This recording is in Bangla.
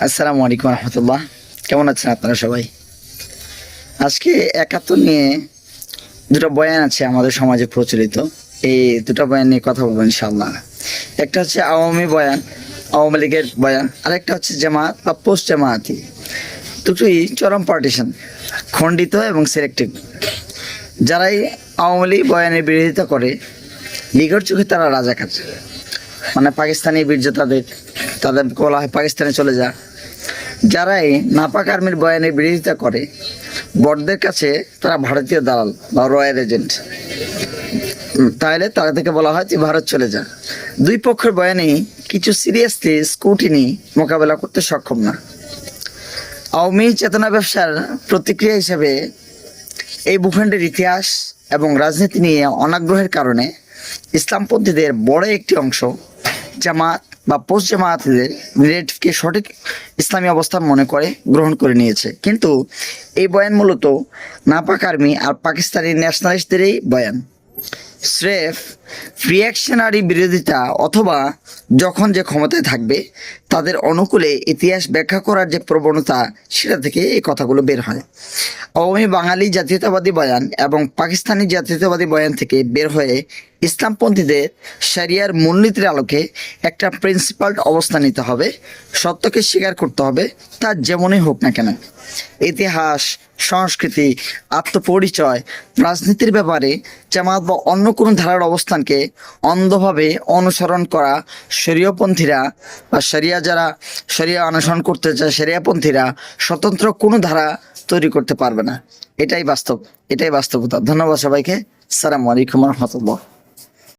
আসসালামু আলাইকুম রহমতুল্লাহ। কেমন আছেন আপনারা সবাই? আজকে একাত্তর নিয়ে দুটো বয়ান আছে আমাদের সমাজে প্রচলিত। এই দুটো বয়ান নিয়ে কথা বলবো ইনশাআল্লাহ। একটা হচ্ছে আওয়ামী বয়ান, আওয়ামী লীগের বয়ান, আরেকটা হচ্ছে জামাত বা পোস্ট জামায়াতি। দুটোই চরম পার্টিশন, খণ্ডিত এবং সিলেক্টিভ। যারাই আওয়ামী লীগ বয়ানের বিরোধিতা করে, লীগের চোখে তারা রাজাকার, মানে পাকিস্তানি বীর্য তাদের বলা হয় পাকিস্তানে চলে যা। যারাই নাপাক আর্মির বয়ানের বিরোধিতা করে, বড়দের কাছে তারা ভারতীয় দালাল বা রয়্যাল এজেন্ট। তাহলে তাদেরকে বলা হয় তুই ভারত চলে যা। দুই পক্ষের বয়ানেই কিছু সিরিয়াসলি স্ক্রুটিনি মোকাবেলা করতে সক্ষম না। আওয়ামী চেতনা ব্যবসার প্রতিক্রিয়া হিসেবে এই ভূখণ্ডের ইতিহাস এবং রাজনীতি নিয়ে অনাগ্রহের কারণে ইসলামপন্থীদের বড় একটি অংশ জামাত বা পোস্ট জামায়াতদের রিলেটিভকে সঠিক ইসলামী অবস্থান মনে করে গ্রহণ করে নিয়েছে। কিন্তু এই বয়ান মূলত নাপাক আর্মি আর পাকিস্তানি ন্যাশনালিস্টদেরই বয়ান। স্রেফ রিঅ্যাকশনারি বিরোধিতা অথবা যখন যে ক্ষমতায় থাকবে তাদের অনুকূলে ইতিহাস ব্যাখ্যা করার যে প্রবণতা, সেটা থেকে এই কথাগুলো বের হয়। আওয়ামী বাঙালি জাতীয়তাবাদী বয়ান এবং পাকিস্তানি জাতীয়তাবাদী বয়ান থেকে বের হয়ে ইসলামপন্থীদের শরিয়ার মূলনীতির আলোকে একটা প্রিন্সিপালড অবস্থান নিতে হবে। সত্যকে স্বীকার করতে হবে, তা যেমনই হোক না কেন। ইতিহাস, সংস্কৃতি, আত্মপরিচয়, রাজনীতির ব্যাপারে জামাত বা অন্য কোনো ধারার অবস্থানকে অন্ধভাবে অনুসরণ করা শরীয়পন্থীরা বা শরিয়া অনুসরণ করতে চায় শরিয়াপন্থীরা স্বতন্ত্র কোনো ধারা তৈরি করতে পারবে না। এটাই বাস্তবতা। ধন্যবাদ সবাইকে। আসসালামু আলাইকুম রহমতুল্লাহ।